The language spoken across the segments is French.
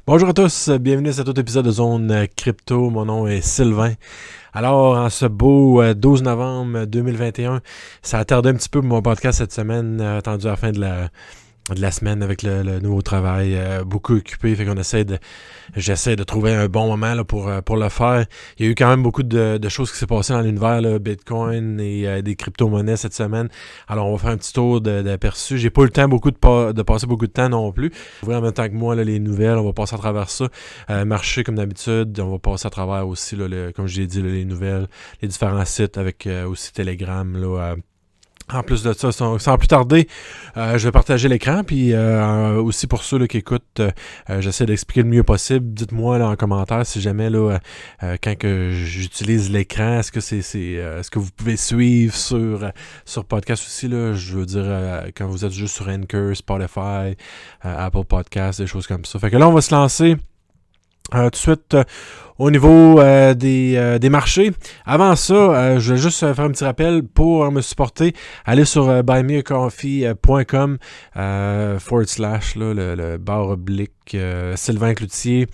Bonjour à tous, bienvenue à cet autre épisode de Zone Crypto. Mon nom est Sylvain. Alors, en ce beau 12 novembre 2021, ça a tardé un petit peu pour mon podcast cette semaine, attendu à la fin de la semaine avec le nouveau travail, beaucoup occupé, fait qu'on j'essaie de trouver un bon moment là, pour le faire. Il y a eu quand même beaucoup de choses qui s'est passées dans l'univers, là, Bitcoin et des crypto-monnaies cette semaine. Alors on va faire un petit tour d'aperçu. J'ai pas eu le temps de passer beaucoup de temps non plus. Ouvrir en même temps que moi là, les nouvelles, on va passer à travers ça. Marché comme d'habitude, on va passer à travers aussi, là, comme je l'ai dit, là, les nouvelles, les différents sites avec aussi Telegram, là, en plus de ça, sans plus tarder, je vais partager l'écran, puis aussi pour ceux là, qui écoutent, j'essaie d'expliquer le mieux possible. Dites-moi là, en commentaire si jamais là, quand que j'utilise l'écran, est-ce que vous pouvez suivre sur podcast aussi là, je veux dire quand vous êtes juste sur Anchor, Spotify, Apple Podcasts, des choses comme ça. Fait que là, on va se lancer. Tout de suite, au niveau des marchés. Avant ça, je vais juste faire un petit rappel pour me supporter. Allez sur buymeacoffee.com / le barre oblique Sylvain Cloutier.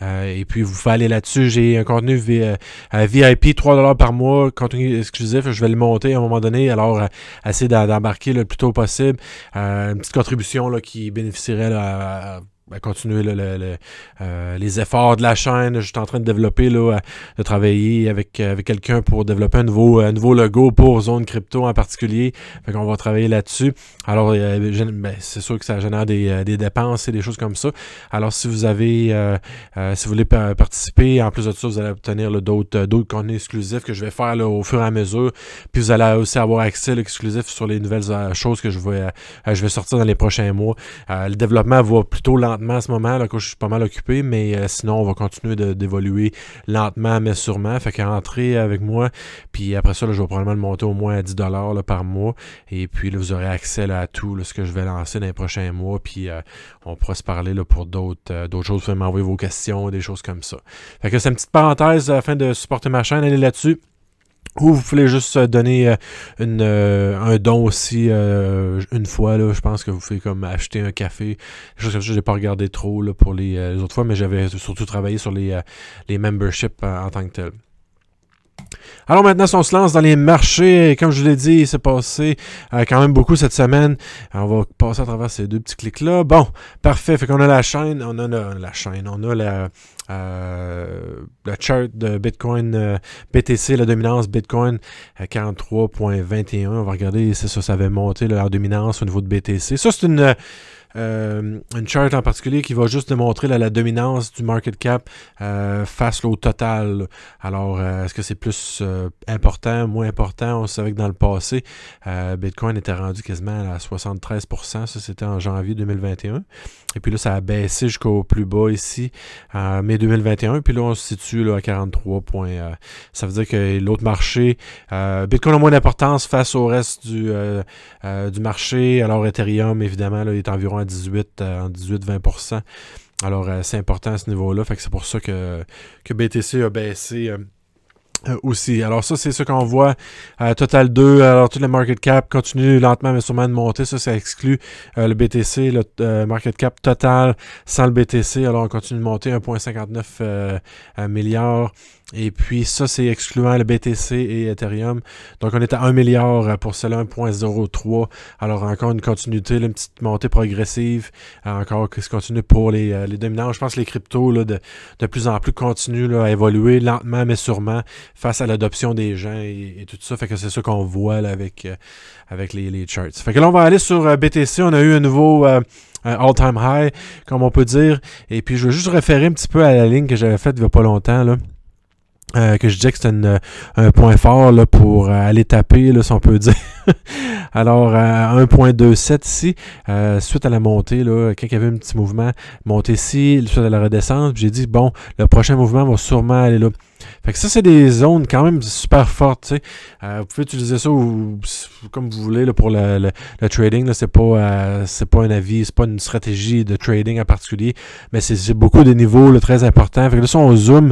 Et puis vous pouvez aller là-dessus. J'ai un contenu VIP, $3 par mois, contenu exclusif. Je vais le monter à un moment donné. Alors, essayez d'embarquer le plus tôt possible. Une petite contribution là, qui bénéficierait là, à continuer les efforts de la chaîne. Je suis en train de développer, là, de travailler avec quelqu'un pour développer un nouveau logo pour Zone Crypto en particulier. Fait qu'on va travailler là-dessus. Alors, c'est sûr que ça génère des dépenses et des choses comme ça. Alors, si vous voulez participer, en plus de ça, vous allez obtenir là, d'autres contenus exclusifs que je vais faire là, au fur et à mesure. Puis vous allez aussi avoir accès exclusif sur les nouvelles choses que je vais sortir dans les prochains mois. Le développement va plutôt lentement à ce moment, là, que je suis pas mal occupé, mais sinon, on va continuer d'évoluer lentement, mais sûrement. Fait qu'entrez avec moi, puis après ça, là, je vais probablement le monter au moins à $10 là, par mois. Et puis là, vous aurez accès là, à tout là, ce que je vais lancer dans les prochains mois. Puis on pourra se parler là, pour d'autres choses. Vous pouvez m'envoyer vos questions, des choses comme ça. Fait que c'est une petite parenthèse afin de supporter ma chaîne. Allez là-dessus. Ou vous pouvez juste donner un don aussi une fois. Là, je pense que vous pouvez comme acheter un café. Des choses comme ça, je n'ai pas regardé trop là, pour les autres fois, mais j'avais surtout travaillé sur les memberships en tant que tel. Alors maintenant, si on se lance dans les marchés, comme je vous l'ai dit, il s'est passé quand même beaucoup cette semaine. Alors, on va passer à travers ces deux petits clics-là. Bon, parfait. Fait qu'on a la chaîne, on a la chart de Bitcoin, BTC, la dominance Bitcoin à 43.21. On va regarder, c'est ça avait monté là, en dominance au niveau de BTC. Ça, c'est une chart en particulier qui va juste démontrer là, la dominance du market cap face là, au total. Là. Alors, est-ce que c'est plus important, moins important? On savait que dans le passé, Bitcoin était rendu quasiment à 73%. Ça, c'était en janvier 2021. Et puis là, ça a baissé jusqu'au plus bas ici en mai 2021. Puis là, on se situe là, à 43 points. Ça veut dire que l'autre marché, Bitcoin a moins d'importance face au reste du marché. Alors, Ethereum, évidemment, là, est environ à 18-20%. Alors, c'est important à ce niveau-là. Fait que c'est pour ça que BTC a baissé aussi. Alors ça, c'est ce qu'on voit. Total 2, alors tout le market cap continue lentement mais sûrement de monter. Ça exclut le BTC, le market cap total sans le BTC. Alors on continue de monter 1,59 milliard. Et puis ça, c'est excluant le BTC et Ethereum. Donc on est à 1 milliard pour cela, 1,03. Alors encore une continuité, là, une petite montée progressive. Encore qui se continue pour les dominants. Je pense que les cryptos là, de plus en plus continuent là, à évoluer lentement mais sûrement face à l'adoption des gens et tout ça. Fait que c'est ça qu'on voit là, avec les charts. Fait que là, on va aller sur BTC. On a eu un nouveau all-time high, comme on peut dire. Et puis je vais juste référer un petit peu à la ligne que j'avais faite il n'y a pas longtemps là. Que je disais que c'était un point fort là, pour aller taper, là, si on peut dire. Alors, 1.27 ici, suite à la montée, là, quand il y avait un petit mouvement, monté ici, suite à la redescente, j'ai dit, bon, le prochain mouvement va sûrement aller là. Fait que ça, c'est des zones quand même super fortes, tu sais. Vous pouvez utiliser ça comme vous voulez là, pour le trading. Là, c'est pas un avis, c'est pas une stratégie de trading en particulier, mais c'est beaucoup de niveaux là, très importants. Fait que là, si on zoome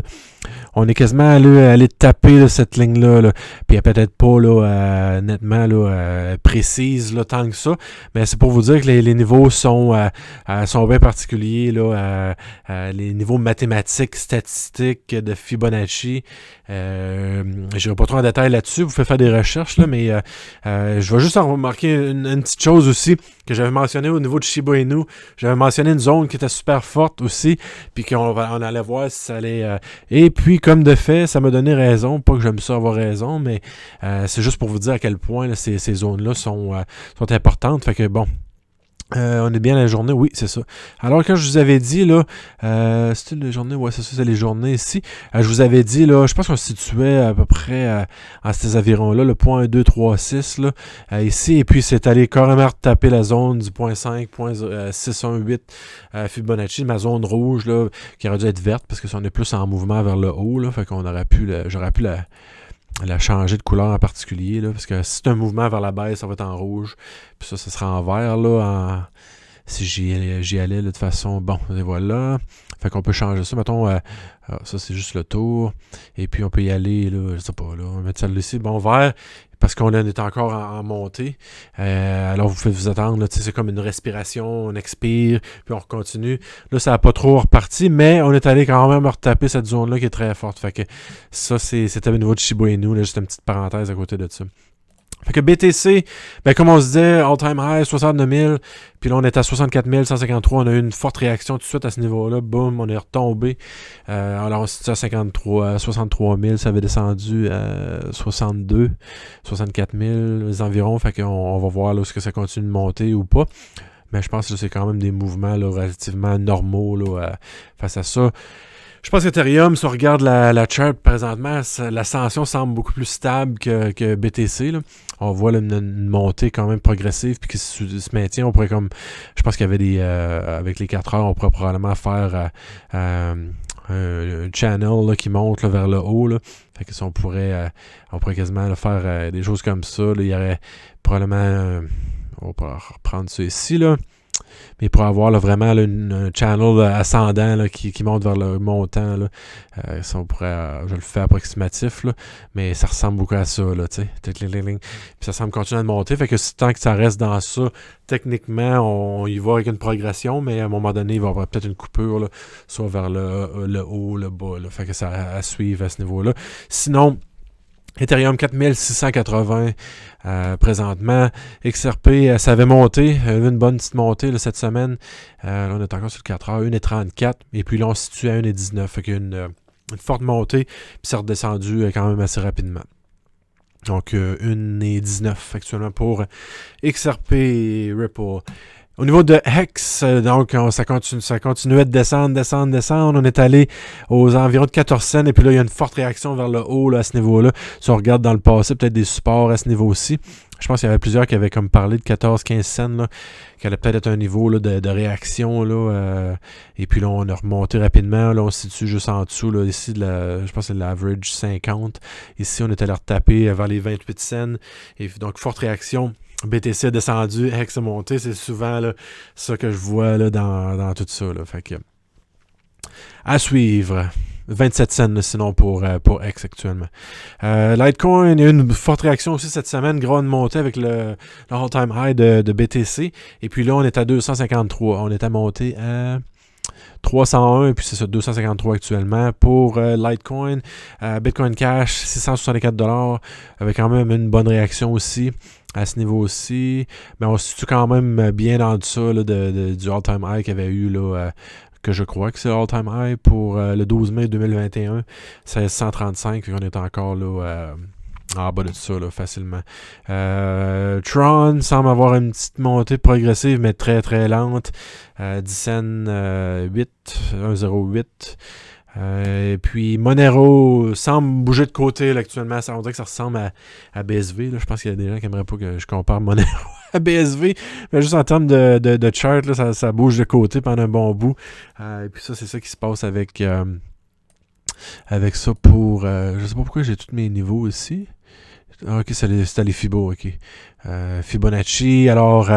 on est quasiment allé taper là, cette ligne-là. Là. Puis elle n'est peut-être pas là, nettement là, précise là, tant que ça. Mais c'est pour vous dire que les niveaux sont bien particuliers. Là, les niveaux mathématiques, statistiques de Fibonacci. Je n'irai pas trop en détail là-dessus. Vous faites faire des recherches, là, mais je vais juste en remarquer une petite chose aussi que j'avais mentionné au niveau de Shiba Inu. J'avais mentionné une zone qui était super forte aussi, puis qu'on allait voir si ça allait... Et puis, comme de fait, ça m'a donné raison. Pas que j'aime ça avoir raison, mais c'est juste pour vous dire à quel point là, ces zones-là sont importantes. Fait que bon... on est bien à la journée, oui, c'est ça. Alors, quand je vous avais dit, là, c'était les journées, ouais, c'est ça, c'est les journées ici. Je vous avais dit, là, je pense qu'on se situait à peu près à ces environs-là, le point 236, là, ici, et puis c'est allé carrément retaper la zone du point 5, point 618 Fibonacci, ma zone rouge, là, qui aurait dû être verte, parce que ça, on est plus en mouvement vers le haut, là, fait qu'on aurait pu, j'aurais pu la changer de couleur en particulier, là, parce que si c'est un mouvement vers la baisse, ça va être en rouge, puis ça sera en vert, là, si j'y allais, là, de toute façon, bon, et voilà, fait qu'on peut changer ça, mettons, ça c'est juste le tour, et puis on peut y aller, là, je sais pas, là, on va mettre celle-là ici, bon, vert, parce qu'on est encore en montée, alors vous pouvez vous attendre, là, c'est comme une respiration, on expire, puis on continue. Là, ça n'a pas trop reparti, mais on est allé quand même retaper cette zone-là qui est très forte. Fait que ça, c'était au niveau de Shiba Inu, là, juste une petite parenthèse à côté de ça. Fait que BTC, ben comme on se disait, all-time high, 69 000, puis là on est à 64 153, on a eu une forte réaction tout de suite à ce niveau-là, boum, on est retombé, alors on se situe à 63 000, ça avait descendu à 62, 64 000 environ, fait qu'on va voir là, est-ce que ça continue de monter ou pas, mais je pense que c'est quand même des mouvements là, relativement normaux là, face à ça. Je pense qu'Ethereum, si on regarde la chart présentement, l'ascension semble beaucoup plus stable que BTC. Là. On voit là, une montée quand même progressive puis qui se maintient. On pourrait comme, je pense qu'il y avait des, avec les 4 heures, on pourrait probablement faire un channel là, qui monte là, vers le haut. Là. Fait que si on pourrait quasiment là, faire des choses comme ça. Là, il y aurait probablement, on va reprendre ça ici là. Mais pour avoir là, vraiment là, un channel ascendant là, qui monte vers le montant, là, ça on pourrait, je le fais approximatif, là, mais ça ressemble beaucoup à ça. Là, puis ça semble continuer de monter. Fait que tant que ça reste dans ça, techniquement, on y va avec une progression, mais à un moment donné, il va y avoir peut-être une coupure, là, soit vers le haut, le bas. Là, fait que ça à suivre à ce niveau-là. Sinon, Ethereum 4680 présentement. XRP, ça avait monté, une bonne petite montée là, cette semaine. Là, on est encore sur le 4 heures, 1,34. Et puis là, on se situe à 1,19. Fait qu'il y a une forte montée, puis c'est redescendu quand même assez rapidement. Donc, 1,19 actuellement pour XRP et Ripple. Au niveau de Hex, donc ça continuait de descendre. On est allé aux environs de 14 cents et puis là, il y a une forte réaction vers le haut là, à ce niveau-là. Si on regarde dans le passé, peut-être des supports à ce niveau-ci. Je pense qu'il y avait plusieurs qui avaient comme parlé de 14-15 cents, là, qui allait peut-être être un niveau là, de réaction. Là, et puis là, on a remonté rapidement. Là, on se situe juste en dessous. Là, ici, je pense que c'est l'average 50. Ici, on est allé retaper vers les 28 cents. Et donc, forte réaction. BTC a descendu, Hex a monté. C'est souvent là, ça que je vois là, dans tout ça. Là. Fait que, à suivre. 27 cents sinon pour X actuellement. Litecoin, il y a eu une forte réaction aussi cette semaine, grande montée avec le all-time high de BTC. Et puis là, on est à 253. On est à monter à 301 et puis c'est ça, 253 actuellement pour Litecoin. Bitcoin Cash, 664 $, avec quand même une bonne réaction aussi. À ce niveau-ci, mais on se situe quand même bien dans ça là, du all-time high qu'il y avait eu là, que je crois que c'est all-time high pour le 12 mai 2021, 1635, on est encore là en bas de ça là, facilement. Tron semble avoir une petite montée progressive, mais très très lente. 10 cents 1,08. Et puis Monero semble bouger de côté là, actuellement. On dirait que ça ressemble à BSV. Là. Je pense qu'il y a des gens qui n'aimeraient pas que je compare Monero à BSV. Mais juste en termes de chart, là, ça bouge de côté pendant un bon bout. Et puis ça, c'est ça qui se passe avec ça pour... je sais pas pourquoi j'ai tous mes niveaux ici. Ok, c'était les Fibo, ok. Fibonacci, alors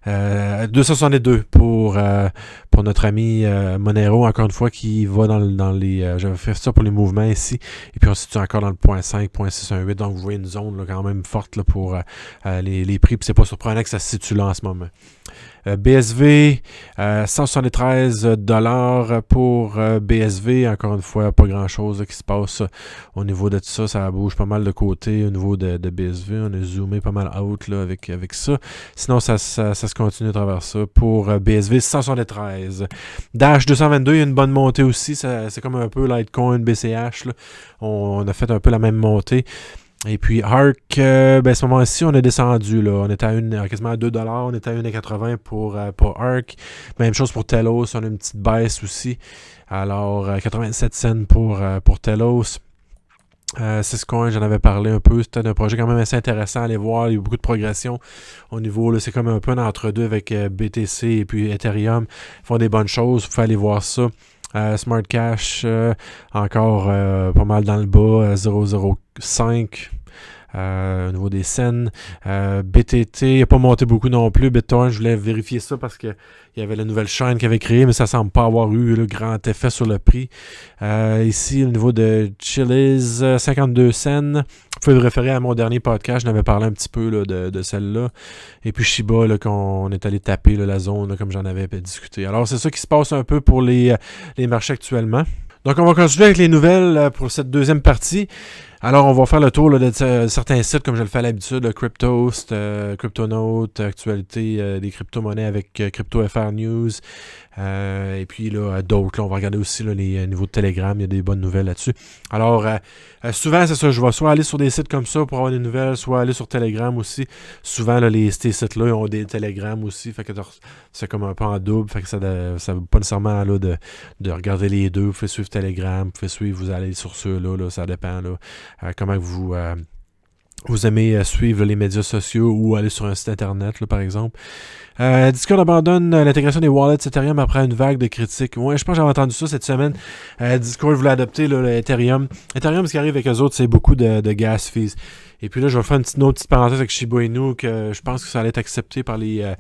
262 pour notre ami Monero, encore une fois, qui va dans les... J'avais fait ça pour les mouvements ici, et puis ensuite, encore dans le 0.5, 0.618, donc vous voyez une zone là, quand même forte là, pour les prix, puis c'est pas surprenant que ça se situe là en ce moment. BSV, 173 $ pour BSV. Encore une fois, pas grand-chose qui se passe au niveau de tout ça. Ça bouge pas mal de côté au niveau de BSV. On a zoomé pas mal out là, avec ça. Sinon, ça se continue à travers ça. Pour BSV, 173. Dash 222, il y a une bonne montée aussi. C'est comme un peu Litecoin, BCH. Là. On a fait un peu la même montée. Et puis Arc, à ce moment-ci, on a descendu. Là. On était à quasiment à 2 $. On était à 1,80 pour Arc. Même chose pour Telos. On a une petite baisse aussi. Alors, 87 cents pour Telos. Syscoin, j'en avais parlé un peu. C'était un projet quand même assez intéressant à aller voir. Il y a eu beaucoup de progression au niveau. Là, c'est comme un peu un entre-deux avec BTC et puis Ethereum. Ils font des bonnes choses. Vous pouvez aller voir ça. Smart Cash, encore pas mal dans le bas, 0,05 au niveau des scènes. BTT n'a pas monté beaucoup non plus. BitTorrent, je voulais vérifier ça parce qu'il y avait la nouvelle chaîne qui avait créé, mais ça ne semble pas avoir eu le grand effet sur le prix. Ici, au niveau de Chili's, 52 cents. Vous pouvez vous référer à mon dernier podcast, je n'avais parlé un petit peu là, de celle-là. Et puis Shiba, là, qu'on est allé taper là, la zone, là, comme j'en avais discuté. Alors, c'est ça qui se passe un peu pour les marchés actuellement. Donc, on va continuer avec les nouvelles pour cette deuxième partie. Alors, on va faire le tour là, de certains sites, comme je le fais à l'habitude, Cryptost, Cryptonote, actualité des crypto-monnaies avec CryptoFR News, et puis là, d'autres. Là, on va regarder aussi là, les niveaux de Telegram, il y a des bonnes nouvelles là-dessus. Alors, souvent, c'est ça, je vais soit aller sur des sites comme ça pour avoir des nouvelles, soit aller sur Telegram aussi. Souvent, là, ces sites-là, ils ont des Telegram aussi, fait que c'est comme un peu en double, fait que ça ne veut pas nécessairement là, de regarder les deux. Vous pouvez suivre Telegram, vous pouvez suivre, vous allez sur ceux-là, là, ça dépend, là. Comment vous aimez suivre là, les médias sociaux ou aller sur un site internet, là, par exemple. Discord abandonne l'intégration des wallets Ethereum après une vague de critiques. Ouais, je pense que j'avais entendu ça cette semaine. Discord voulait adopter là, l'Ethereum. Ethereum, ce qui arrive avec eux autres, c'est beaucoup de gas fees. Et puis là, je vais faire une autre petite parenthèse avec Shiba Inu, que je pense que ça allait être accepté par les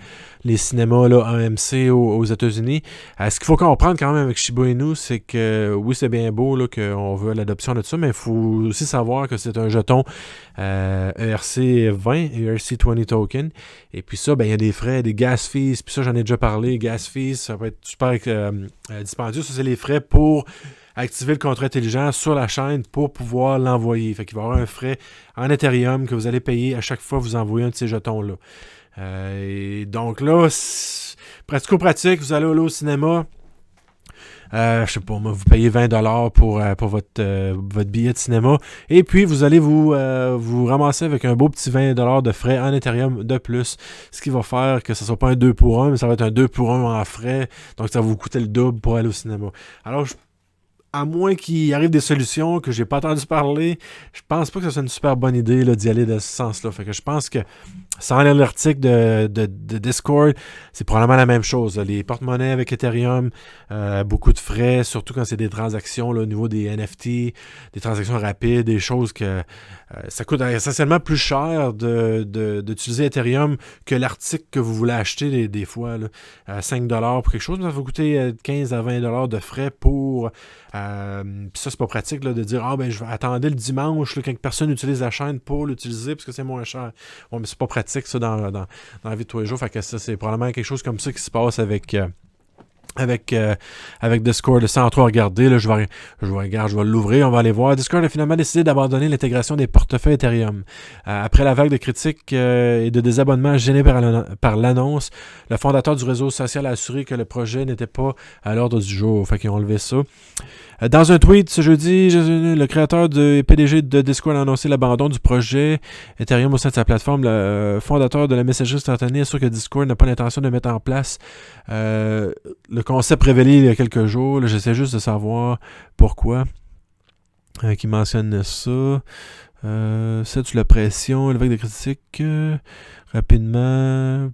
cinémas là, AMC aux États-Unis. Ce qu'il faut comprendre quand même avec Shiba Inu, c'est que oui, c'est bien beau là, qu'on veut l'adoption de ça, mais il faut aussi savoir que c'est un jeton ERC20, ERC20 token. Et puis ça, il y a des frais, des gas fees. Puis ça, j'en ai déjà parlé. Gas fees, ça peut être super dispendieux. Ça, c'est les frais pour activer le contrat intelligent sur la chaîne pour pouvoir l'envoyer. Fait qu'il va y avoir un frais en Ethereum que vous allez payer à chaque fois que vous envoyez un de ces jetons-là. Et donc là, pratico-pratique, vous allez au cinéma. Je sais pas, vous payez 20 $ pour votre billet de cinéma. Et puis, vous allez vous ramasser avec un beau petit 20 $ de frais en Ethereum de plus. Ce qui va faire que ce ne soit pas un 2 pour 1, mais ça va être un 2 pour 1 en frais. Donc, ça va vous coûter le double pour aller au cinéma. Alors, à moins qu'il arrive des solutions que j'ai pas entendu parler, je pense pas que ce soit une super bonne idée là, d'y aller dans ce sens-là. Fait que je pense que sans lire l'article de Discord, c'est probablement la même chose. Là. Les porte-monnaies avec Ethereum, beaucoup de frais, surtout quand c'est des transactions là, au niveau des NFT, des transactions rapides, des choses que ça coûte essentiellement plus cher d'utiliser Ethereum que l'article que vous voulez acheter des fois. Là, à 5 $ pour quelque chose, mais ça va vous coûter 15 à 20 $ de frais pour... Puis ça, c'est pas pratique là, de dire je vais attendre le dimanche là, quand personne utilise la chaîne pour l'utiliser parce que c'est moins cher. Ouais, mais c'est pas pratique ça dans la vie de tous les jours. Fait que ça, c'est probablement quelque chose comme ça qui se passe avec Discord, sans trop regarder, là, je vais l'ouvrir, on va aller voir. Discord a finalement décidé d'abandonner l'intégration des portefeuilles Ethereum. Après la vague de critiques et de désabonnements générés par l'annonce, le fondateur du réseau social a assuré que le projet n'était pas à l'ordre du jour. Fait qu'ils ont enlevé ça. Dans un tweet ce jeudi, le créateur et PDG de Discord a annoncé l'abandon du projet Ethereum au sein de sa plateforme. Le fondateur de la messagerie instantanée assure que Discord n'a pas l'intention de mettre en place le concept révélé il y a quelques jours. Là, j'essaie juste de savoir pourquoi. Qui mentionne ça. C'est sous la pression, le vague de critiques. Rapidement.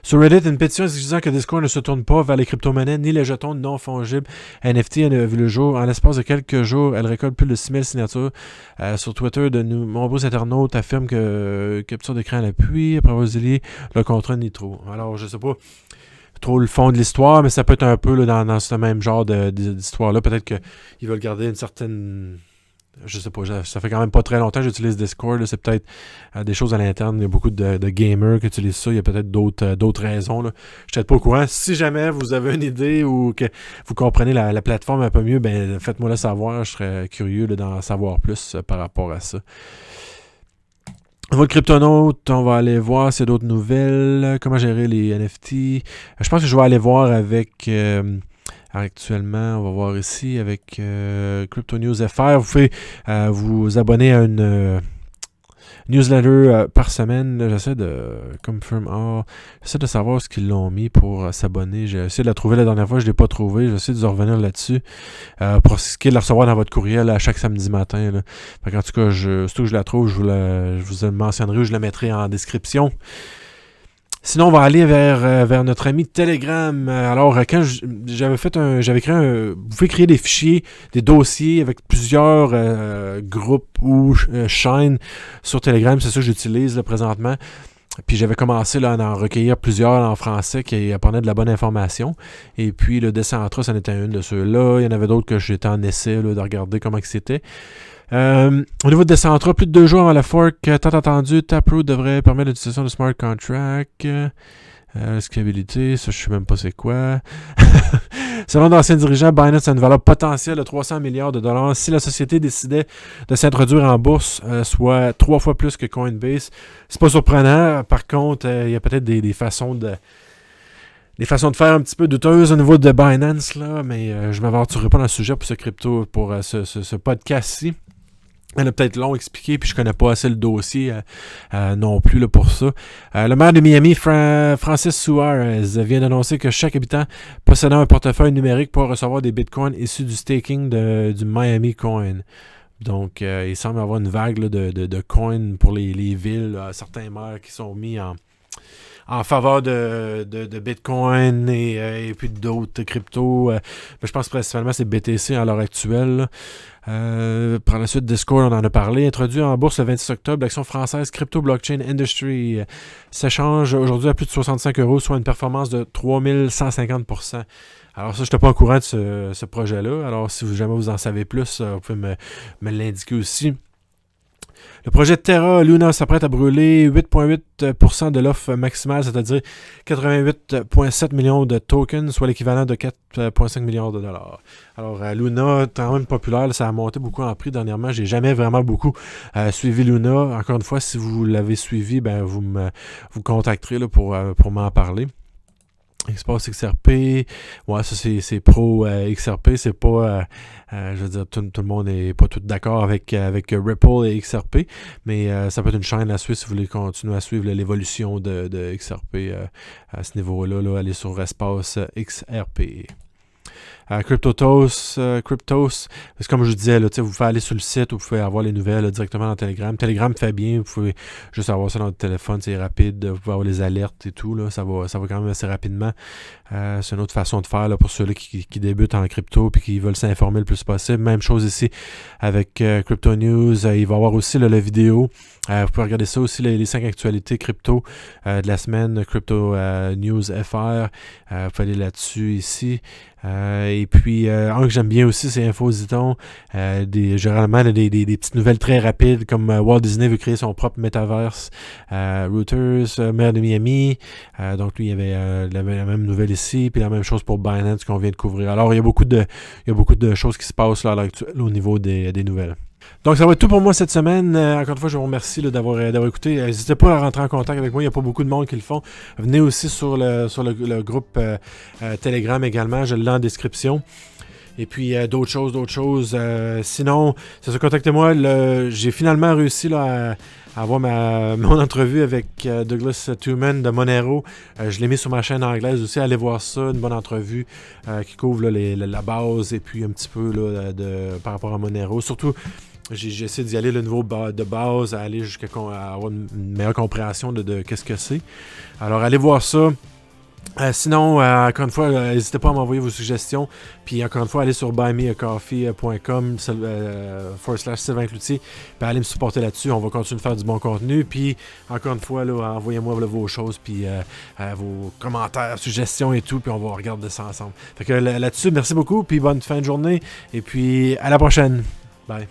Sur Reddit, une pétition exigeant que Discord ne se tourne pas vers les crypto-monnaies ni les jetons non fongibles NFT a vu le jour. En l'espace de quelques jours, elle récolte plus de 6000 signatures. Sur Twitter, de nombreux internautes affirment que capture d'écran à l'appui après avoir zélé le contrat Nitro. Alors, je sais pas trop le fond de l'histoire, mais ça peut être un peu là, dans ce même genre d'histoire-là. Peut-être qu'ils veulent garder une certaine... Je sais pas, ça fait quand même pas très longtemps que j'utilise Discord. Là, c'est peut-être des choses à l'interne. Il y a beaucoup de gamers qui utilisent ça. Il y a peut-être d'autres raisons. Là. Je suis peut-être pas au courant. Si jamais vous avez une idée ou que vous comprenez la plateforme un peu mieux, ben faites-moi le savoir. Je serais curieux d'en savoir plus par rapport à ça. Votre cryptonaute, on va aller voir s'il y a d'autres nouvelles. Comment gérer les NFT. Je pense que je vais aller voir avec... actuellement, on va voir ici avec Crypto News FR. Vous pouvez vous abonner à une newsletter par semaine. Là, j'essaie de j'essaie de savoir ce qu'ils l'ont mis pour s'abonner. J'ai essayé de la trouver la dernière fois, je ne l'ai pas trouvé. J'essaie de revenir là-dessus pour ce qui est de la recevoir dans votre courriel à chaque samedi matin. Là. En tout cas, surtout que je la trouve, je vous la mentionnerai ou je la mettrai en description. Sinon, on va aller vers notre ami Telegram. Alors, quand j'avais créé vous pouvez créer des fichiers, des dossiers avec plusieurs groupes ou chaînes sur Telegram. C'est ça que j'utilise là, présentement. Puis j'avais commencé là, à en recueillir plusieurs en français qui apportaient de la bonne information. Et puis le Decentra, ça en était une de ceux-là. Il y en avait d'autres que j'étais en essai là, de regarder comment c'était. Au niveau de Decentra, plus de 2 jours avant la fork, tant attendu, Taproot devrait permettre l'utilisation de smart contract. Scalabilité, ça je sais même pas c'est quoi. Selon d'anciens dirigeants, Binance a une valeur potentielle de 300 milliards de dollars si la société décidait de s'introduire en bourse, soit 3 fois plus que Coinbase. C'est pas surprenant. Par contre, il y a peut-être des façons de faire un petit peu douteuses au niveau de Binance, là, mais je ne m'aventurerai pas dans le sujet pour ce podcast-ci. Elle a peut-être long expliqué, puis je connais pas assez le dossier non plus là, pour ça. Le maire de Miami, Francis Suarez, vient d'annoncer que chaque habitant possédant un portefeuille numérique pourra recevoir des bitcoins issus du staking du Miami Coin. Donc, il semble y avoir une vague là, de coins pour les villes, certains maires qui sont mis en faveur de Bitcoin et puis d'autres cryptos. Mais je pense principalement que c'est BTC à l'heure actuelle. Par la suite, Discord, on en a parlé. Introduit en bourse le 26 octobre, l'action française Crypto Blockchain Industry s'échange aujourd'hui à plus de 65 €, soit une performance de 3150%. Alors ça, je n'étais pas au courant de ce projet-là. Alors si jamais vous en savez plus, vous pouvez me l'indiquer aussi. Le projet Terra Luna s'apprête à brûler 8,8% de l'offre maximale, c'est-à-dire 88,7 millions de tokens, soit l'équivalent de 4,5 milliards de dollars. Alors, Luna, quand même populaire, ça a monté beaucoup en prix dernièrement. J'ai jamais vraiment beaucoup suivi Luna. Encore une fois, si vous l'avez suivi, ben vous contacterez là, pour m'en parler. Espace XRP, ouais, ça c'est pro XRP, c'est pas, je veux dire, tout le monde n'est pas tout d'accord avec Ripple et XRP, mais ça peut être une chaîne à suivre si vous voulez continuer à suivre l'évolution de XRP à ce niveau-là, là, allez sur Espace XRP. Cryptos, c'est comme je vous disais, là, vous pouvez aller sur le site, vous pouvez avoir les nouvelles là, directement dans Telegram. Telegram fait bien, vous pouvez juste avoir ça dans votre téléphone, c'est rapide, vous pouvez avoir les alertes et tout, là, ça va quand même assez rapidement. C'est une autre façon de faire là, pour ceux-là qui débutent en crypto et qui veulent s'informer le plus possible. Même chose ici avec Crypto News, il va y avoir aussi là, la vidéo. Vous pouvez regarder ça aussi, les 5 actualités crypto de la semaine, Crypto News FR. Vous pouvez aller là-dessus ici. Et puis, un que j'aime bien aussi, c'est Infoziton. Généralement, des petites nouvelles très rapides, comme Walt Disney veut créer son propre metaverse. Reuters, maire de Miami. Donc, lui, il y avait la même nouvelle ici. Puis la même chose pour Binance qu'on vient de couvrir. Alors, il y a beaucoup de choses qui se passent là, au niveau des nouvelles. Donc, ça va être tout pour moi cette semaine. Encore une fois, je vous remercie là, d'avoir écouté. N'hésitez pas à rentrer en contact avec moi. Il n'y a pas beaucoup de monde qui le font. Venez aussi sur le groupe Telegram également. Je l'ai en description. Et puis, d'autres choses. Sinon, c'est ça, contactez-moi. J'ai finalement réussi là, à avoir mon entrevue avec Douglas Tuman de Monero. Je l'ai mis sur ma chaîne anglaise aussi. Allez voir ça. Une bonne entrevue qui couvre là, la base et puis un petit peu là, par rapport à Monero. Surtout, J'essaie d'y aller le niveau de base, à aller jusqu'à avoir une meilleure compréhension de qu'est-ce que c'est. Alors, allez voir ça. Sinon, encore une fois, n'hésitez pas à m'envoyer vos suggestions. Puis, encore une fois, allez sur buymeacoffee.com /Sylvain Cloutier. Puis, allez me supporter là-dessus. On va continuer de faire du bon contenu. Puis, encore une fois, là, envoyez-moi là, vos choses. Puis, vos commentaires, suggestions et tout. Puis, on va regarder ça ensemble. Fait que là-dessus, merci beaucoup. Puis, bonne fin de journée. Et puis, à la prochaine. Bye.